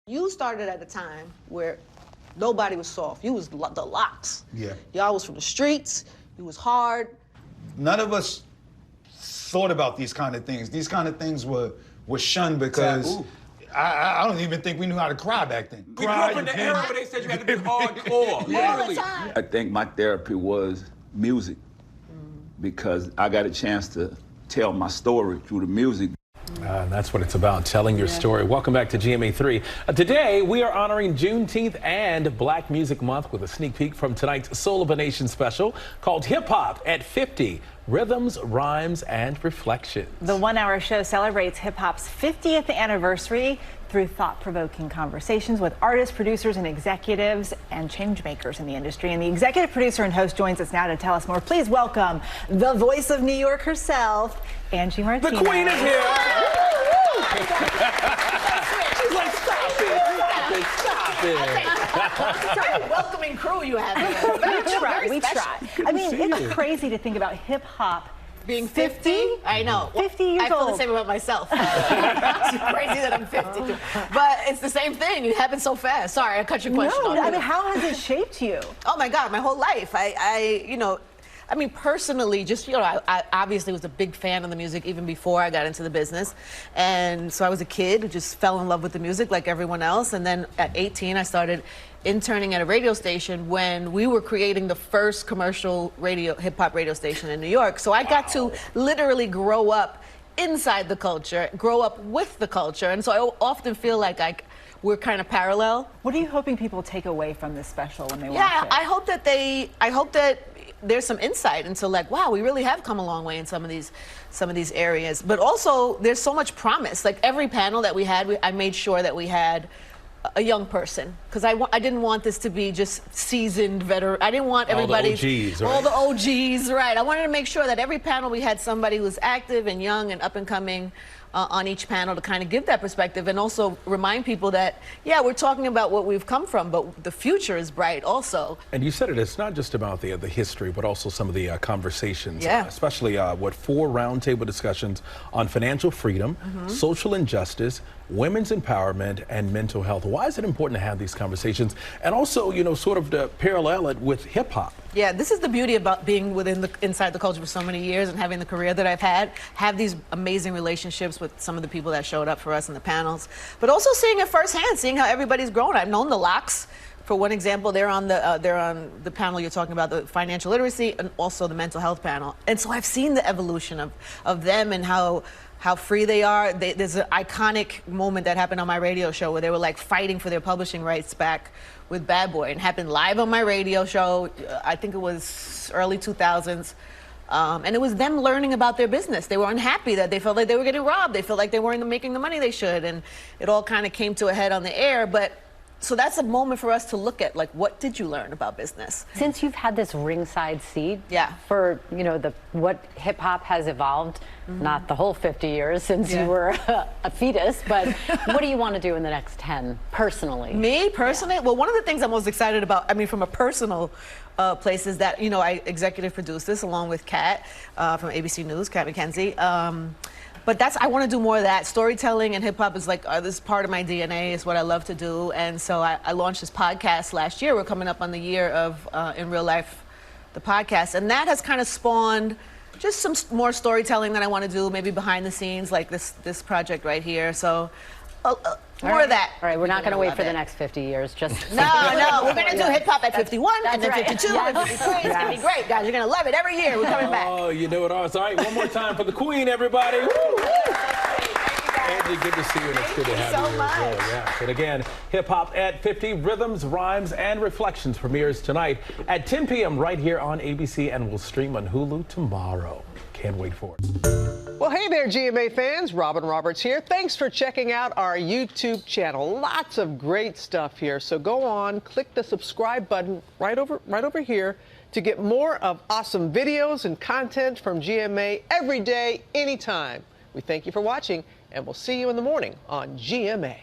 You started at a time where nobody was soft. You was the locks. Yeah. Y'all was from the streets. You was hard. None of us thought about these kind of things. These kind of things were shunned because I don't even think we knew how to cry back then. We grew up in the era where they said you had to be hardcore. All the time. I think my therapy was music because I got a chance to tell my story through the music. That's what it's about, telling your story. Welcome back to GMA3. Today, we are honoring Juneteenth and Black Music Month with a sneak peek from tonight's Soul of a Nation special called Hip Hop at 50, Rhythms, Rhymes, and Reflections. The one-hour show celebrates hip-hop's 50th anniversary through thought-provoking conversations with artists, producers, and executives and change makers in the industry. And the executive producer and host joins us now to tell us more. Please welcome the voice of New York herself, Angie Martinez. The Queen is here! She's like, stop it, stop it. Very welcoming crew you have here. We try. I mean, it's crazy to think about hip-hop being 50? I know. 50 years I feel old. the same about myself. It's crazy that I'm 50. But it's the same thing. It happened so fast. Sorry, I cut your question off. No, I mean, how has it shaped you? Oh my God, my whole life. I mean, personally, just, I obviously was a big fan of the music even before I got into the business. And so I was a kid who just fell in love with the music like everyone else. And then at 18, I started interning at a radio station when we were creating the first commercial hip-hop radio station in New York. So I got to literally grow up inside the culture, grow up with the culture. And so I often feel like we're kind of parallel. What are you hoping people take away from this special when they watch it? I hope that there's some insight into like, wow, we really have come a long way in some of these areas. But also, there's so much promise. Like every panel that we had, I made sure that we had a young person, because I didn't want this to be just seasoned veteran. I didn't want everybody, all the OGs, right? I wanted to make sure that every panel we had somebody who was active and young and up and coming on each panel to kind of give that perspective and also remind people that, yeah, we're talking about what we've come from, but the future is bright also. And you said it's not just about the history, but also some of the conversations, especially 4 roundtable discussions on financial freedom, social injustice, women's empowerment, and mental health. Why is it important to have these conversations? And also, sort of to parallel it with hip hop. Yeah, this is the beauty about being inside the culture for so many years and having the career that I've had, have these amazing relationships with some of the people that showed up for us in the panels, but also seeing it firsthand, seeing how everybody's grown. I've known the Locks. For one example, they're on the panel you're talking about, the financial literacy, and also the mental health panel. And so I've seen the evolution of them and how free they are. There's an iconic moment that happened on my radio show where they were like fighting for their publishing rights back with Bad Boy, and happened live on my radio show. I think it was early 2000s. And it was them learning about their business. They were unhappy that they felt like they were getting robbed. They felt like they weren't making the money they should. And it all kind of came to a head on the air. So that's a moment for us to look at, like, what did you learn about business? Since you've had this ringside seat for, what hip hop has evolved, not the whole 50 years since you were a fetus, but what do you want to do in the next 10, personally? Me, personally? Yeah. Well, one of the things I'm most excited about, from a personal place, is that, I executive produced this along with Kat from ABC News, Kat McKenzie. But I want to do more of that. Storytelling and hip hop is like, this is part of my DNA, is what I love to do. And so I launched this podcast last year. We're coming up on the year of In Real Life, the podcast. And that has kind of spawned just some more storytelling that I want to do, maybe behind the scenes, like this project right here. So more of that. All right, we're not going to wait for the next 50 years. Just no, we're going to do hip hop at 51, and then 52, and 53. It's going to be great, guys. You're going to love it every year. We're coming back. Oh, you know it all. All right, one more time for the Queen, everybody. Woo! Angie, good to see you, and it's good to have you here as well. Yeah. And again, Hip Hop at 50, Rhythms, Rhymes, and Reflections premieres tonight at 10 p.m. right here on ABC, and will stream on Hulu tomorrow. Can't wait for it. Well, hey there, GMA fans. Robin Roberts here. Thanks for checking out our YouTube channel. Lots of great stuff here. So go on, click the subscribe button right over here to get more of awesome videos and content from GMA every day, anytime. We thank you for watching, and we'll see you in the morning on GMA.